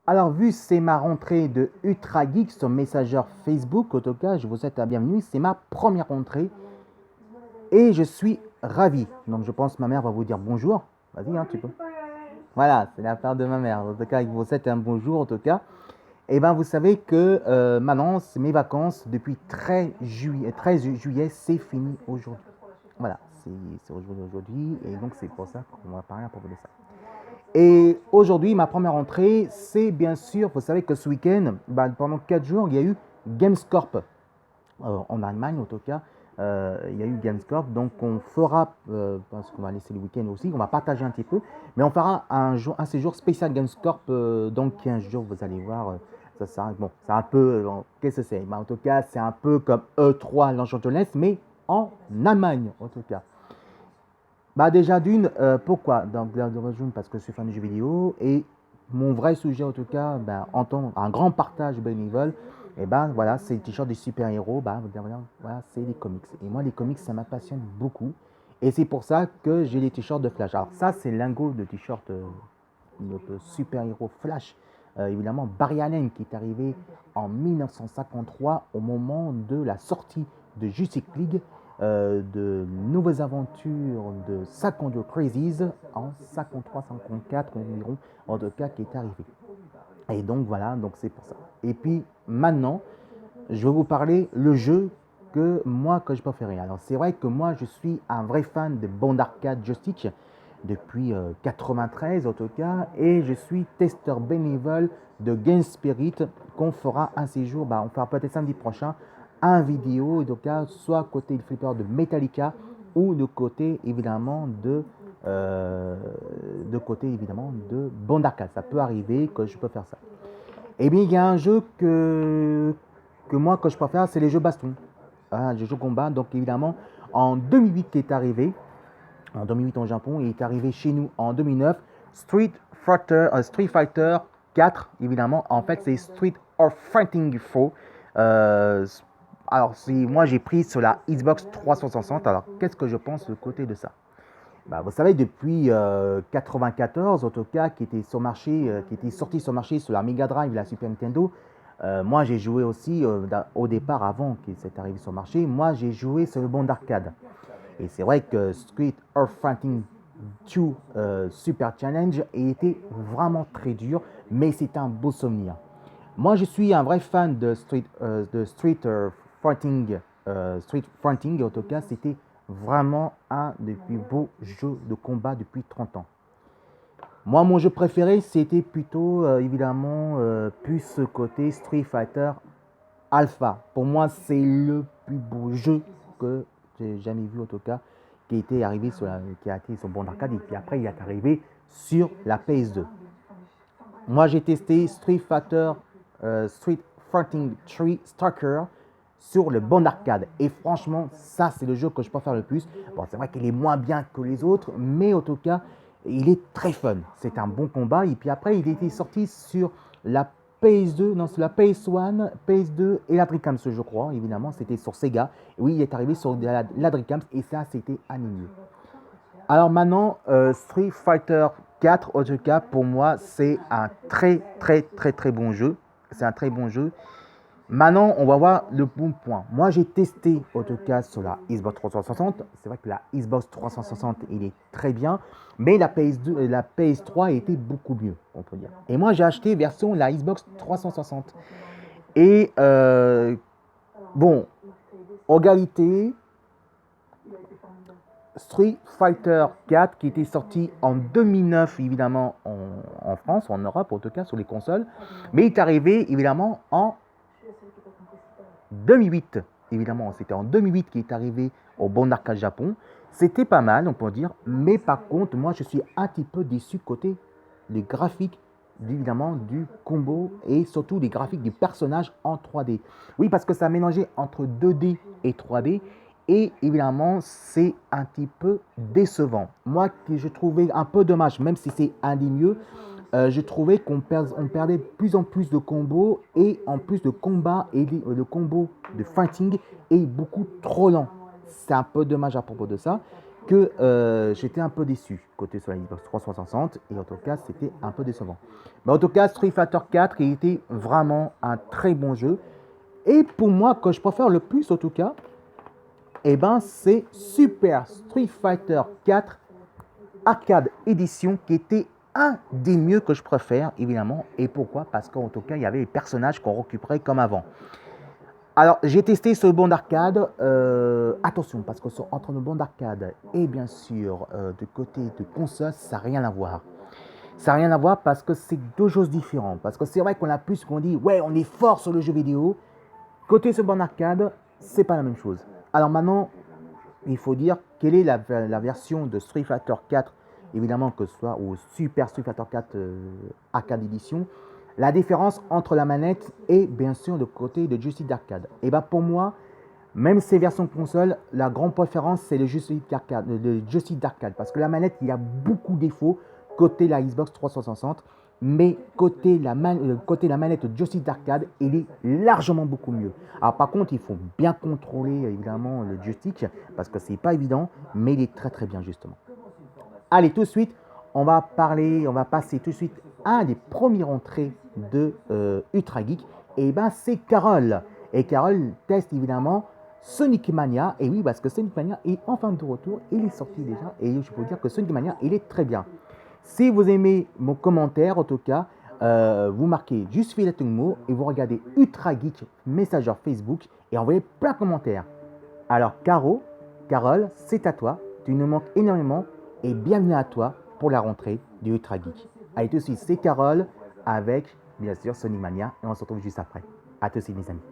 Alors, vu c'est ma rentrée de Ultra Geek sur Messenger Facebook, en tout cas, je vous souhaite la bienvenue. C'est ma première rentrée et je suis ravi. Donc, je pense que ma mère va vous dire bonjour. Vas-y, tu peux. Voilà, c'est la part de ma mère. En tout cas, je vous souhaite un bonjour, en tout cas. Et bien, vous savez que maintenant, mes vacances depuis 13 juillet, c'est fini aujourd'hui. Voilà, c'est aujourd'hui et donc c'est pour ça qu'on va parler à propos de ça. Et aujourd'hui, ma première entrée, c'est bien sûr, vous savez que ce week-end, pendant 4 jours, il y a eu Gamescorp. En Allemagne, en tout cas, il y a eu Gamescorp. Donc, on fera, parce qu'on va laisser le week-end aussi, on va partager un petit peu, mais on fera un séjour spécial Gamescorp dans 15 jours, vous allez voir. Bon, c'est un peu, qu'est-ce que c'est? En tout cas, c'est un peu comme E3 à Los Angeles, mais en Allemagne, en tout cas. Déjà d'une, pourquoi? Donc, parce que je suis fan de jeux vidéo et mon vrai sujet en tout cas, un grand partage bénévole, et voilà, c'est le t-shirt des super-héros, voilà, c'est les comics. Et moi, les comics, ça m'appassionne beaucoup. Et c'est pour ça que j'ai les t-shirts de Flash. Alors ça, c'est lingot de t-shirt de super-héros Flash. Évidemment, Barry Allen qui est arrivé en 1953 au moment de la sortie de Justice League, de nouvelles aventures de Sakondo Crazies en 53-54 environ, en tout cas qui est arrivé. Et donc voilà, donc c'est pour ça. Et puis maintenant, je vais vous parler le jeu que je préférais. Alors c'est vrai que moi je suis un vrai fan de bande arcade joystick depuis 93 en tout cas, et je suis testeur bénévole de Game Spirit qu'on fera un séjour, on fera peut-être samedi prochain un vidéo, en tout cas soit côté du flipper de Metallica ou de côté évidemment de côté évidemment de bande arcade. Ça peut arriver que je peux faire ça. Eh bien, il y a un jeu que je préfère, c'est les jeux baston. Voilà, les jeux combat. Donc, évidemment, en 2008 qui est arrivé, en 2008 au Japon, et il est arrivé chez nous en 2009, Street Fighter 4, évidemment. En fait, c'est Street of Fighting 4. Alors, moi, j'ai pris sur la Xbox 360. Alors, qu'est-ce que je pense de côté de ça? Vous savez, depuis 94, en tout cas, qui était qui était sorti sur le marché sur la Mega Drive et la Super Nintendo. Moi, j'ai joué aussi au départ, avant qu'il s'est arrivé sur le marché. Moi, j'ai joué sur le bon d'arcade. Et c'est vrai que Street of Fighting 2 Super Challenge était vraiment très dur, mais c'est un beau souvenir. Moi, je suis un vrai fan de Street Fighting. En tout cas, c'était vraiment un des plus beaux jeux de combat depuis 30 ans. Moi, mon jeu préféré, c'était plutôt évidemment plus ce côté Street Fighter Alpha. Pour moi, c'est le plus beau jeu que j'ai jamais vu, en tout cas, qui a été sur bon arcade, et puis après, il est arrivé sur la PS2. Moi, j'ai testé Street Fighting 3 Stalker sur le bon arcade. Et franchement, ça, c'est le jeu que je préfère le plus. Bon, c'est vrai qu'il est moins bien que les autres, mais en tout cas, il est très fun. C'est un bon combat. Et puis après, il était sorti sur la PS2, non, sur la PS1, PS2 et la Dreamcast, je crois. Évidemment, c'était sur Sega. Et oui, il est arrivé sur la Dreamcast, et ça, c'était animé. Alors maintenant, Street Fighter 4, en tout cas, pour moi, c'est un très, très, très, très bon jeu. C'est un très bon jeu. Maintenant, on va voir le bon point. Moi, j'ai testé, en tout cas, sur la Xbox 360. C'est vrai que la Xbox 360, il est très bien. Mais la PS2, la PS3 était beaucoup mieux, on peut dire. Et moi, j'ai acheté version la Xbox 360. Et bon, en réalité, Street Fighter 4 qui était sorti en 2009 évidemment en France, en Europe en tout cas sur les consoles, mais il est arrivé évidemment en 2008. Évidemment, c'était en 2008 qu'il est arrivé au bon arcade Japon. C'était pas mal, on peut dire, mais par contre, moi je suis un petit peu déçu côté les graphiques évidemment du combo et surtout les graphiques du personnage en 3D. Oui, parce que ça a mélangé entre 2D et 3D. Et évidemment, c'est un petit peu décevant. Moi, que je trouvais un peu dommage, même si c'est un des mieux, je trouvais on perdait de plus en plus de combos, et en plus de combats, et le combo de fighting est beaucoup trop lent. C'est un peu dommage à propos de ça. que j'étais un peu déçu côté sur la Xbox 360 et en tout cas c'était un peu décevant. Mais en tout cas Street Fighter 4 il était vraiment un très bon jeu et pour moi que je préfère le plus en tout cas, eh ben c'est Super Street Fighter 4 Arcade Edition qui était un des mieux que je préfère évidemment. Et pourquoi? Parce qu'en tout cas il y avait les personnages qu'on récupérait comme avant. Alors, j'ai testé ce bon d'arcade. Attention, parce que entre le bon d'arcade et bien sûr du côté de console, ça n'a rien à voir. Ça n'a rien à voir parce que c'est deux choses différentes. Parce que c'est vrai qu'on a plus qu'on dit, ouais, on est fort sur le jeu vidéo. Côté ce bon d'arcade, c'est pas la même chose. Alors maintenant, il faut dire quelle est la version de Street Fighter 4, évidemment que ce soit au Super Street Fighter 4 Arcade Edition. La différence entre la manette et bien sûr le côté de joystick d'arcade. Et bien pour moi, même ces versions console, la grande préférence c'est le joystick d'arcade. Parce que la manette, il y a beaucoup de défauts côté la Xbox 360. Mais côté la manette de joystick d'arcade, il est largement beaucoup mieux. Alors par contre, il faut bien contrôler évidemment le joystick parce que c'est pas évident, mais il est très très bien justement. Allez, tout de suite, on va passer tout de suite à un des premiers entrées de Ultra Geek. Et ben c'est Carole. Et Carole teste évidemment Sonic Mania. Et oui, parce que Sonic Mania est enfin de retour. Il est sorti déjà. Et je peux vous dire que Sonic Mania, il est très bien. Si vous aimez mon commentaire, en tout cas, vous marquez juste Filatunmo et vous regardez Ultra Geek Messenger Facebook et envoyez plein de commentaires. Alors, Carole, c'est à toi. Tu nous manques énormément et bienvenue à toi pour la rentrée du Ultra Geek. Allez, tout de suite, c'est Carole avec, bien sûr, Sonic Mania et on se retrouve juste après. À tous, mes amis.